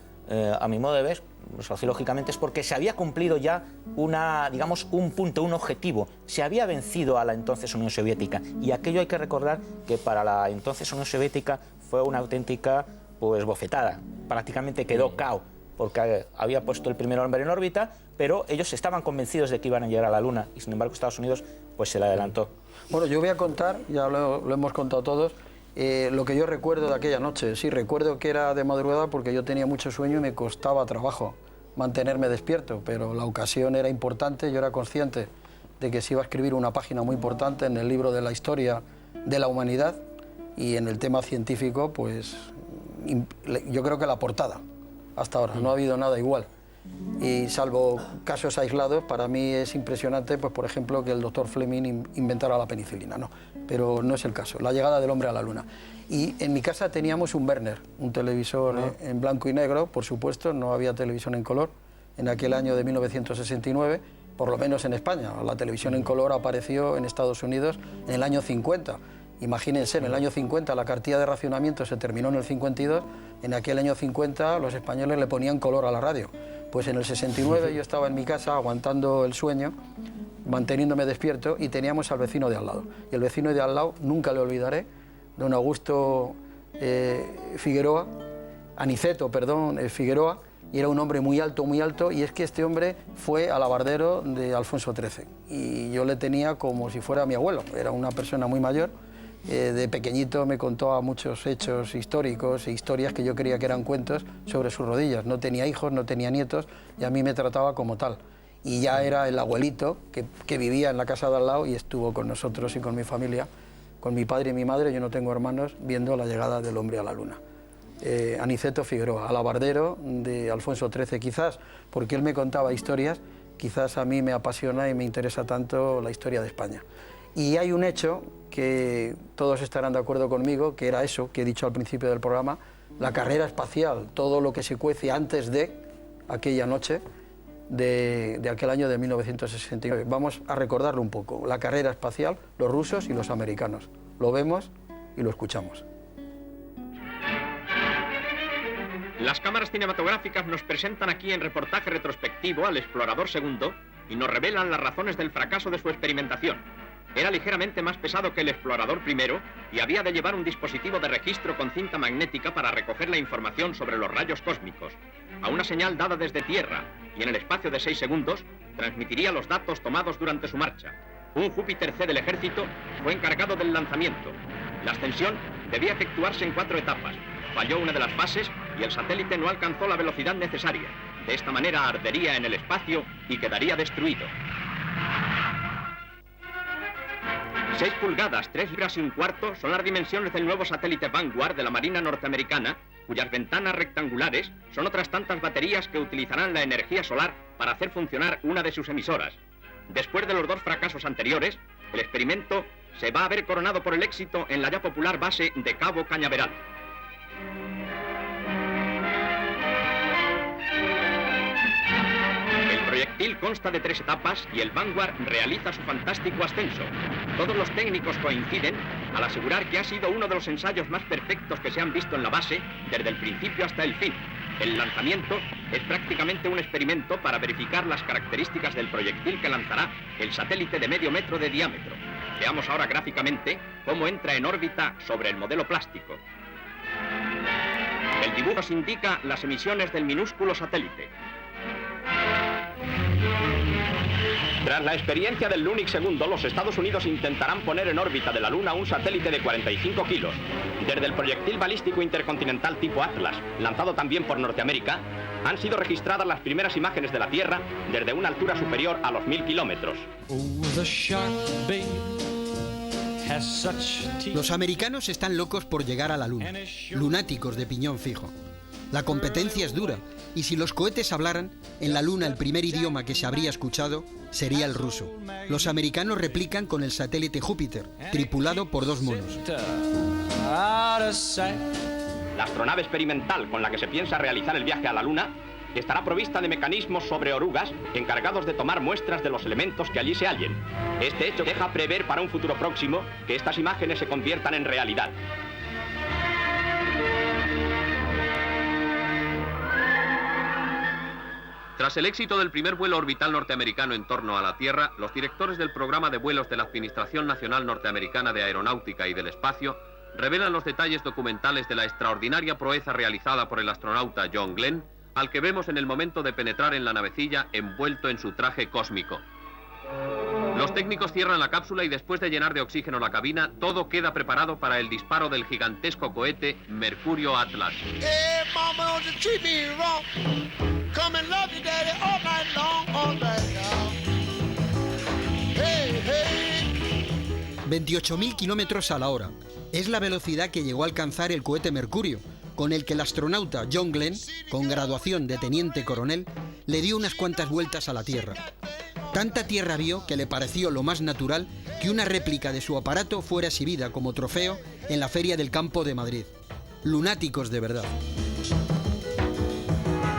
A mi modo de ver, sociológicamente es porque se había cumplido ya un punto, un objetivo. Se había vencido a la entonces Unión Soviética, y aquello hay que recordar que para la entonces Unión Soviética fue una auténtica pues bofetada. Prácticamente quedó cao, porque había puesto el primer hombre en órbita, pero ellos estaban convencidos de que iban a llegar a la Luna, y sin embargo Estados Unidos pues se le adelantó. Bueno, yo voy a contar, ya lo hemos contado todos, Lo que yo recuerdo de aquella noche, sí, recuerdo que era de madrugada porque yo tenía mucho sueño y me costaba trabajo mantenerme despierto, pero la ocasión era importante, yo era consciente de que se iba a escribir una página muy importante en el libro de la historia de la humanidad y en el tema científico, pues yo creo que la portada, hasta ahora, no ha habido nada igual. Y salvo casos aislados, para mí es impresionante, pues por ejemplo, que el doctor Fleming inventara la penicilina, no, pero no es el caso, la llegada del hombre a la luna. Y en mi casa teníamos un Werner, un televisor en blanco y negro, por supuesto, no había televisión en color en aquel año de 1969, por lo menos en España. La televisión en color apareció en Estados Unidos en el año 50. Imagínense, en el año 50 la cartilla de racionamiento se terminó en el 52, en aquel año 50 los españoles le ponían color a la radio. Pues en el 69 yo estaba en mi casa aguantando el sueño, manteniéndome despierto, y teníamos al vecino de al lado. Y el vecino de al lado, nunca le olvidaré, don Augusto Figueroa, Aniceto, perdón, Figueroa, y era un hombre muy alto, y es que este hombre fue alabardero de Alfonso XIII. Y yo le tenía como si fuera mi abuelo, era una persona muy mayor. De pequeñito me contó muchos hechos históricos e historias que yo creía que eran cuentos sobre sus rodillas. No tenía hijos, no tenía nietos, y a mí me trataba como tal. Y ya era el abuelito que vivía en la casa de al lado y estuvo con nosotros y con mi familia, con mi padre y mi madre, yo no tengo hermanos, viendo la llegada del hombre a la luna. Aniceto Figueroa, alabardero de Alfonso XIII, quizás porque él me contaba historias, quizás a mí me apasiona y me interesa tanto la historia de España. Y hay un hecho que todos estarán de acuerdo conmigo, que era eso que he dicho al principio del programa, la carrera espacial, todo lo que se cuece antes de aquella noche de aquel año de 1969. Vamos a recordarlo un poco, la carrera espacial, los rusos y los americanos. Lo vemos y lo escuchamos. Las cámaras cinematográficas nos presentan aquí en reportaje retrospectivo al explorador segundo y nos revelan las razones del fracaso de su experimentación. Era ligeramente más pesado que el explorador primero y había de llevar un dispositivo de registro con cinta magnética para recoger la información sobre los rayos cósmicos. A una señal dada desde tierra y en el espacio de 6 segundos, transmitiría los datos tomados durante su marcha. Un Júpiter C del ejército fue encargado del lanzamiento. La ascensión debía efectuarse en 4 etapas. Falló una de las fases y el satélite no alcanzó la velocidad necesaria. De esta manera ardería en el espacio y quedaría destruido. 6 pulgadas, 3 libras y un cuarto son las dimensiones del nuevo satélite Vanguard de la Marina norteamericana, cuyas ventanas rectangulares son otras tantas baterías que utilizarán la energía solar para hacer funcionar una de sus emisoras. Después de los 2 fracasos anteriores, el experimento se va a ver coronado por el éxito en la ya popular base de Cabo Cañaveral. El proyectil consta de 3 etapas y el Vanguard realiza su fantástico ascenso. Todos los técnicos coinciden al asegurar que ha sido uno de los ensayos más perfectos que se han visto en la base desde el principio hasta el fin. El lanzamiento es prácticamente un experimento para verificar las características del proyectil que lanzará el satélite de medio metro de diámetro. Veamos ahora gráficamente cómo entra en órbita sobre el modelo plástico. El dibujo nos indica las emisiones del minúsculo satélite. Tras la experiencia del Lunik II, los Estados Unidos intentarán poner en órbita de la Luna un satélite de 45 kilos. Desde el proyectil balístico intercontinental tipo Atlas, lanzado también por Norteamérica, han sido registradas las primeras imágenes de la Tierra desde una altura superior a los 1000 kilómetros. Los americanos están locos por llegar a la Luna, lunáticos de piñón fijo. La competencia es dura, y si los cohetes hablaran, en la Luna el primer idioma que se habría escuchado sería el ruso. Los americanos replican con el satélite Júpiter, tripulado por 2 monos. La astronave experimental con la que se piensa realizar el viaje a la Luna estará provista de mecanismos sobre orugas encargados de tomar muestras de los elementos que allí se hallen. Este hecho deja prever para un futuro próximo que estas imágenes se conviertan en realidad. Tras el éxito del primer vuelo orbital norteamericano en torno a la Tierra, los directores del programa de vuelos de la Administración Nacional Norteamericana de Aeronáutica y del Espacio revelan los detalles documentales de la extraordinaria proeza realizada por el astronauta John Glenn, al que vemos en el momento de penetrar en la navecilla envuelto en su traje cósmico. Los técnicos cierran la cápsula y después de llenar de oxígeno la cabina, todo queda preparado para el disparo del gigantesco cohete Mercurio Atlas. 28.000 kilómetros a la hora. Es la velocidad que llegó a alcanzar el cohete Mercurio, con el que el astronauta John Glenn, con graduación de teniente coronel, le dio unas cuantas vueltas a la Tierra. Tanta tierra vio que le pareció lo más natural que una réplica de su aparato fuera exhibida como trofeo en la Feria del Campo de Madrid. Lunáticos de verdad.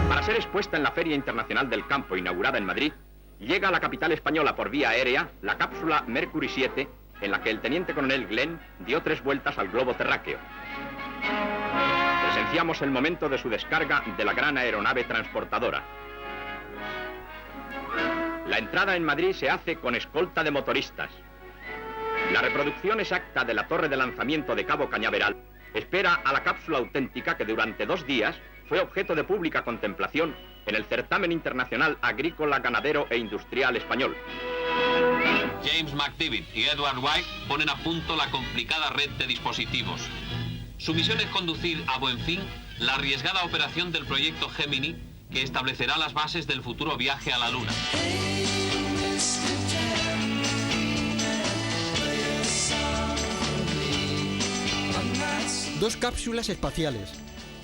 Para ser expuesta en la Feria Internacional del Campo inaugurada en Madrid, llega a la capital española por vía aérea la cápsula Mercury 7, en la que el teniente coronel Glenn dio 3 vueltas al globo terráqueo. Presenciamos el momento de su descarga de la gran aeronave transportadora. La entrada en Madrid se hace con escolta de motoristas. La reproducción exacta de la torre de lanzamiento de Cabo Cañaveral espera a la cápsula auténtica que durante 2 días fue objeto de pública contemplación en el certamen internacional agrícola, ganadero e industrial español. James McDivitt y Edward White ponen a punto la complicada red de dispositivos. Su misión es conducir a buen fin la arriesgada operación del proyecto Gemini, que establecerá las bases del futuro viaje a la Luna. Dos cápsulas espaciales,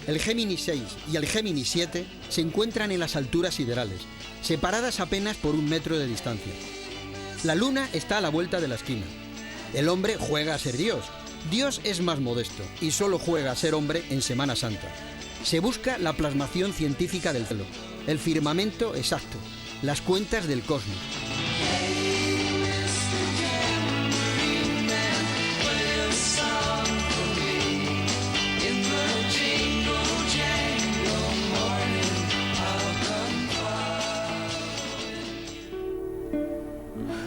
el Gemini 6 y el Gemini 7, se encuentran en las alturas siderales, separadas apenas por 1 metro de distancia. La Luna está a la vuelta de la esquina. El hombre juega a ser Dios. Dios es más modesto y solo juega a ser hombre en Semana Santa. Se busca la plasmación científica del cielo, el firmamento exacto, las cuentas del cosmos.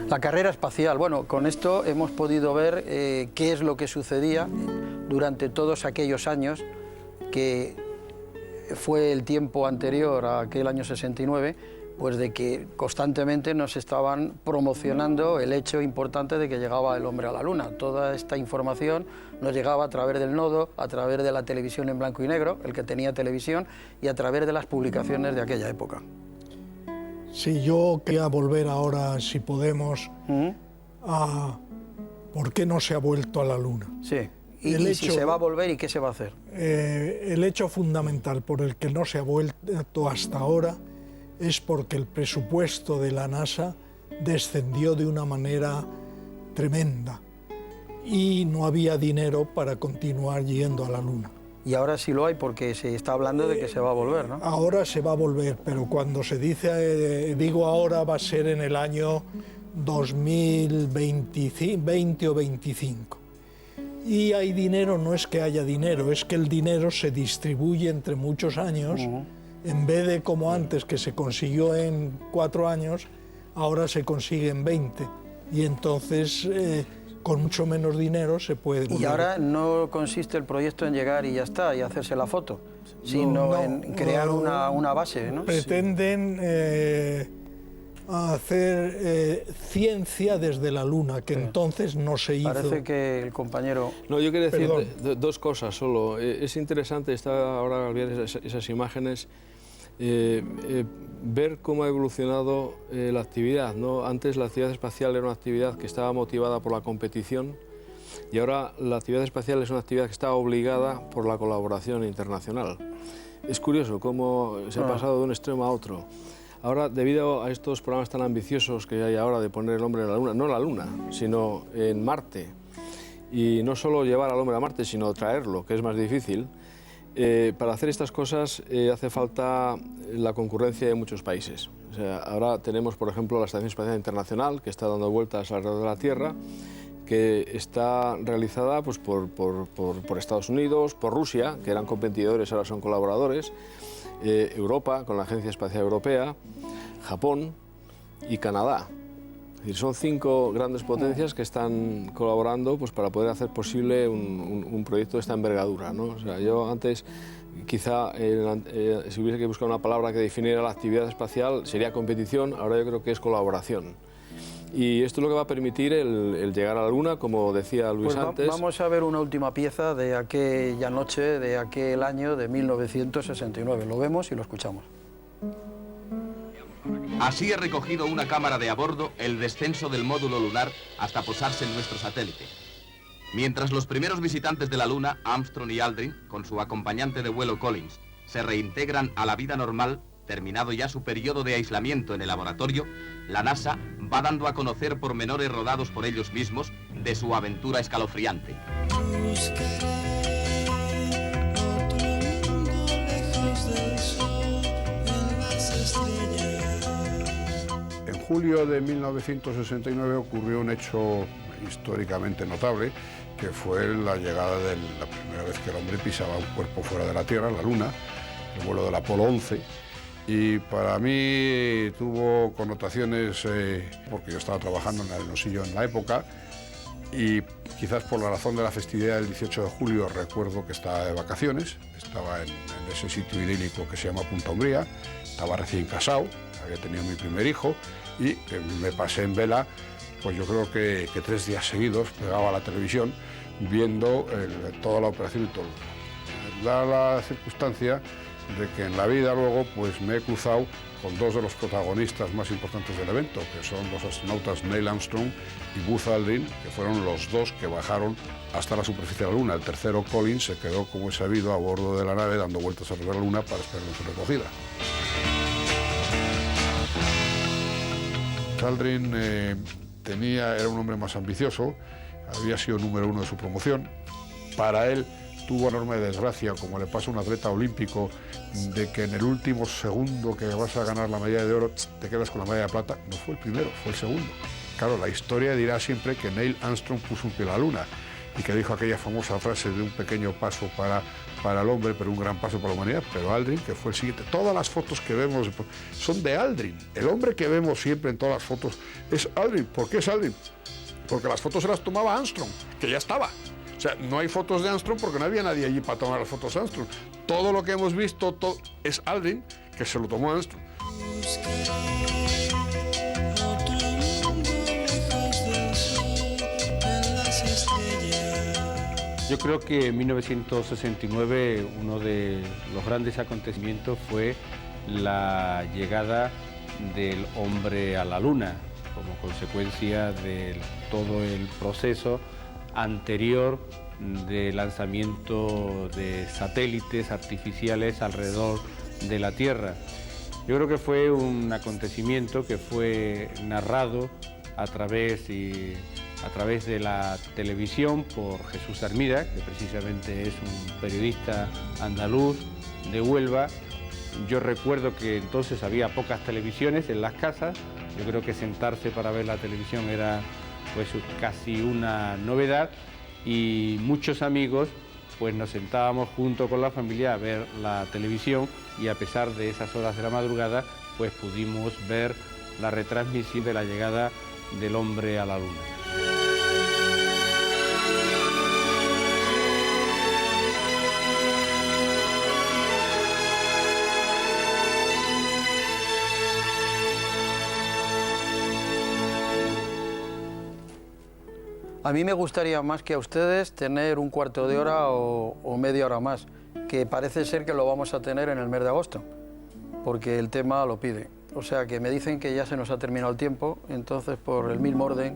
La carrera espacial, bueno, con esto hemos podido ver qué es lo que sucedía durante todos aquellos años, que fue el tiempo anterior a aquel año 69, pues de que constantemente nos estaban promocionando el hecho importante de que llegaba el hombre a la Luna. Toda esta información nos llegaba a través del nodo, a través de la televisión en blanco y negro, el que tenía televisión, y a través de las publicaciones de aquella época. Sí, yo quería volver ahora, si podemos, a por qué no se ha vuelto a la Luna. Sí, y si se va a volver, ¿y qué se va a hacer? El hecho fundamental por el que no se ha vuelto hasta ahora es porque el presupuesto de la NASA descendió de una manera tremenda y no había dinero para continuar yendo a la Luna. Y ahora sí lo hay porque se está hablando de que se va a volver, ¿no? Ahora se va a volver, pero cuando se dice, digo ahora, va a ser en el año 2020 o 25. Y hay dinero, no es que haya dinero, es que el dinero se distribuye entre muchos años. En vez de como antes, que se consiguió en 4 años, ahora se consigue en 20. Y entonces, con mucho menos dinero se puede volver. Y ahora no consiste el proyecto en llegar y ya está, y hacerse la foto, sino en crear una base, ¿no? Pretenden hacer ciencia desde la Luna, que entonces no se hizo. Parece que el compañero... No, yo quería decir 2 cosas solo. Es interesante ahora al ver esas imágenes, ver cómo ha evolucionado la actividad, ¿no? Antes la actividad espacial era una actividad que estaba motivada por la competición y ahora la actividad espacial es una actividad que está obligada por la colaboración internacional. Es curioso cómo se ha pasado de un extremo a otro. Ahora, debido a estos programas tan ambiciosos que hay ahora de poner el hombre en la Luna, no en la Luna, sino en Marte, y no solo llevar al hombre a Marte, sino traerlo, que es más difícil, para hacer estas cosas hace falta la concurrencia de muchos países. O sea, ahora tenemos, por ejemplo, la Estación Espacial Internacional, que está dando vueltas alrededor de la Tierra, que está realizada pues, por Estados Unidos, por Rusia, que eran competidores, ahora son colaboradores, Europa, con la Agencia Espacial Europea, Japón y Canadá. Es decir, son 5 grandes potencias que están colaborando pues, para poder hacer posible un proyecto de esta envergadura, ¿no? O sea, yo antes, quizá, si hubiese que buscar una palabra que definiera la actividad espacial, sería competición, ahora yo creo que es colaboración. Y esto es lo que va a permitir el llegar a la Luna, como decía Luis Pues antes. vamos a ver una última pieza de aquella noche, de aquel año de 1969. Lo vemos y lo escuchamos. Así ha recogido una cámara de a bordo el descenso del módulo lunar hasta posarse en nuestro satélite. Mientras los primeros visitantes de la Luna, Armstrong y Aldrin, con su acompañante de vuelo Collins, se reintegran a la vida normal, terminado ya su periodo de aislamiento en el laboratorio, la NASA va dando a conocer pormenores rodados por ellos mismos de su aventura escalofriante. En julio de 1969 ocurrió un hecho históricamente notable, que fue la llegada de la primera vez que el hombre pisaba un cuerpo fuera de la Tierra, la Luna, el vuelo del Apolo 11. Y para mí tuvo connotaciones, porque yo estaba trabajando en Arenosillo en la época, y quizás por la razón de la festividad del 18 de julio recuerdo que estaba de vacaciones, estaba en ese sitio idílico que se llama Punta Umbría, estaba recién casado, había tenido mi primer hijo, y me pasé en vela, pues yo creo que 3 días seguidos, pegaba a la televisión viendo toda la operación y todo. Da la circunstancia de que en la vida luego pues me he cruzado con 2 de los protagonistas más importantes del evento, que son los astronautas Neil Armstrong y Buzz Aldrin, que fueron los 2 que bajaron hasta la superficie de la Luna. El tercero, Collins, se quedó, como es sabido, a bordo de la nave dando vueltas alrededor de la Luna para esperar su recogida. Aldrin era un hombre más ambicioso, había sido número 1 de su promoción. Para él tuvo enorme desgracia, como le pasa a un atleta olímpico, de que en el último segundo que vas a ganar la medalla de oro te quedas con la medalla de plata. No fue el primero, fue el segundo. Claro, la historia dirá siempre que Neil Armstrong puso un pie a la Luna y que dijo aquella famosa frase de un pequeño paso para el hombre, pero un gran paso para la humanidad. Pero Aldrin, que fue el siguiente. Todas las fotos que vemos son de Aldrin. El hombre que vemos siempre en todas las fotos es Aldrin. ¿Por qué es Aldrin? Porque las fotos se las tomaba Armstrong, que ya estaba. O sea, no hay fotos de Armstrong porque no había nadie allí para tomar las fotos de Armstrong. Todo lo que hemos visto es Aldrin, que se lo tomó Armstrong. Yo creo que en 1969 uno de los grandes acontecimientos fue la llegada del hombre a la Luna, como consecuencia de todo el proceso anterior de lanzamiento de satélites artificiales alrededor de la Tierra. Yo creo que fue un acontecimiento que fue narrado a través de la televisión por Jesús Armida, que precisamente es un periodista andaluz de Huelva. Yo recuerdo que entonces había pocas televisiones en las casas. Yo creo que sentarse para ver la televisión era pues casi una novedad, y muchos amigos pues nos sentábamos junto con la familia a ver la televisión, y a pesar de esas horas de la madrugada pues pudimos ver la retransmisión de la llegada del hombre a la Luna. A mí me gustaría más que a ustedes tener un cuarto de hora o media hora más, que parece ser que lo vamos a tener en el mes de agosto, porque el tema lo pide. O sea que me dicen que ya se nos ha terminado el tiempo, entonces por el mismo orden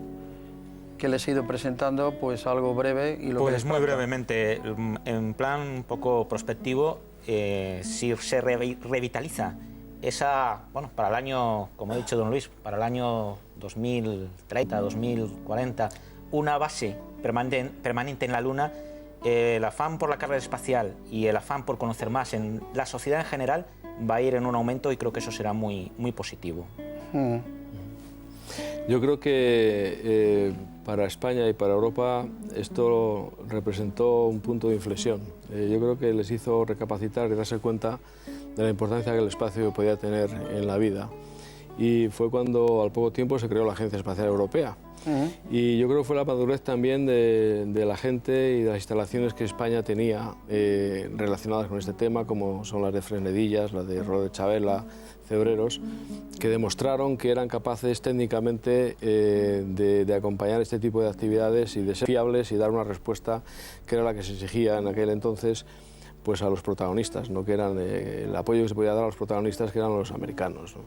que les he ido presentando, pues algo breve. Y lo pues muy brevemente, en plan un poco prospectivo, si se revitaliza esa, bueno, para el año, como ha dicho don Luis, para el año 2030, 2040, una base permanente en la Luna, el afán por la carrera espacial y el afán por conocer más en la sociedad en general va a ir en un aumento, y creo que eso será muy, muy positivo. Yo creo que para España y para Europa esto representó un punto de inflexión. Yo creo que les hizo recapacitar y darse cuenta de la importancia que el espacio podía tener en la vida. Y fue cuando al poco tiempo se creó la Agencia Espacial Europea. Y yo creo que fue la madurez también de la gente y de las instalaciones que España tenía relacionadas con este tema, como son las de Fresnedillas, las de Rodó de Chavela, Cebreros, que demostraron que eran capaces técnicamente de acompañar este tipo de actividades y de ser fiables y dar una respuesta que era la que se exigía en aquel entonces pues a los protagonistas, ¿no? Que eran el apoyo que se podía dar a los protagonistas, que eran los americanos, ¿no?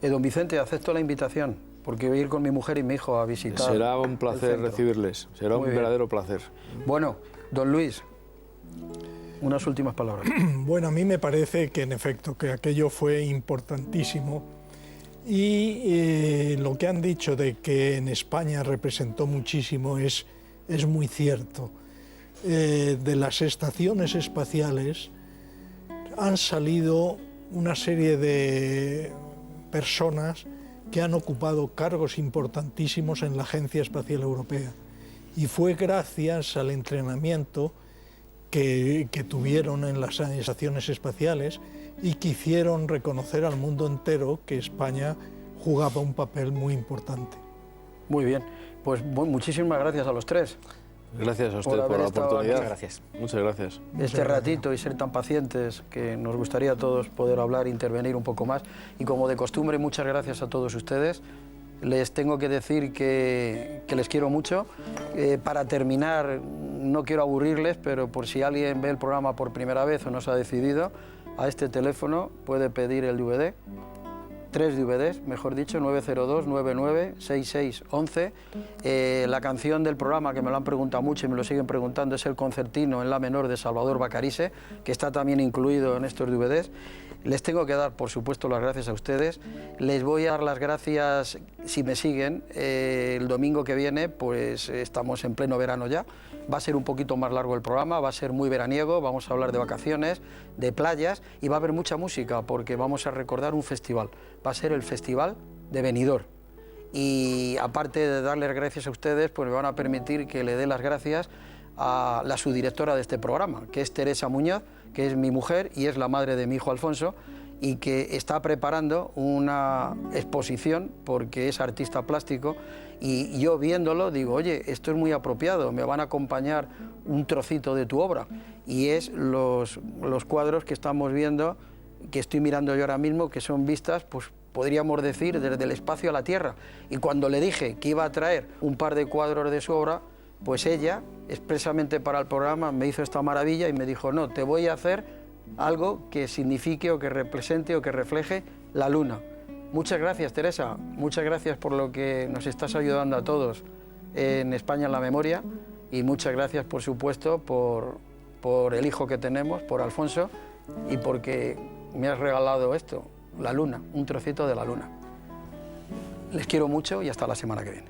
Don Vicente, acepto la invitación, porque voy a ir con mi mujer y mi hijo a visitar. Será un placer recibirles, será un verdadero placer. Bueno, don Luis, unas últimas palabras. Bueno, a mí me parece que en efecto que aquello fue importantísimo y lo que han dicho de que en España representó muchísimo es muy cierto. De las estaciones espaciales han salido una serie de personas que han ocupado cargos importantísimos en la Agencia Espacial Europea y fue gracias al entrenamiento que tuvieron en las estaciones espaciales y que hicieron reconocer al mundo entero que España jugaba un papel muy importante. Muy bien, pues muchísimas gracias a los tres. Gracias a usted por la oportunidad. Muchas gracias. Muchas gracias. Este ratito y ser tan pacientes, que nos gustaría a todos poder hablar, intervenir un poco más. Y como de costumbre, muchas gracias a todos ustedes. Les tengo que decir que les quiero mucho. Para terminar, no quiero aburrirles, pero por si alguien ve el programa por primera vez o no se ha decidido, a este teléfono puede pedir el DVD. 3 DVDs, mejor dicho, 902-99-6611. La canción del programa, que me lo han preguntado mucho y me lo siguen preguntando, es el concertino en la menor de Salvador Bacarise, que está también incluido en estos DVDs. Les tengo que dar, por supuesto, las gracias a ustedes. Les voy a dar las gracias, si me siguen, el domingo que viene, pues estamos en pleno verano ya. Va a ser un poquito más largo el programa, va a ser muy veraniego, vamos a hablar de vacaciones, de playas y va a haber mucha música porque vamos a recordar un festival. Va a ser el Festival de Benidorm. Y aparte de darles gracias a ustedes, pues me van a permitir que le dé las gracias a la subdirectora de este programa, que es Teresa Muñoz, que es mi mujer y es la madre de mi hijo Alfonso, y que está preparando una exposición porque es artista plástico y yo viéndolo digo, oye, esto es muy apropiado, me van a acompañar un trocito de tu obra y es los cuadros que estamos viendo, que estoy mirando yo ahora mismo, que son vistas, pues podríamos decir, desde el espacio a la Tierra. Y cuando le dije que iba a traer un par de cuadros de su obra, pues ella, expresamente para el programa, me hizo esta maravilla y me dijo, no, te voy a hacer algo que signifique o que represente o que refleje la luna. Muchas gracias, Teresa, muchas gracias por lo que nos estás ayudando a todos en España en la memoria y muchas gracias, por supuesto, por el hijo que tenemos, por Alfonso, y porque me has regalado esto, la luna, un trocito de la luna. Les quiero mucho y hasta la semana que viene.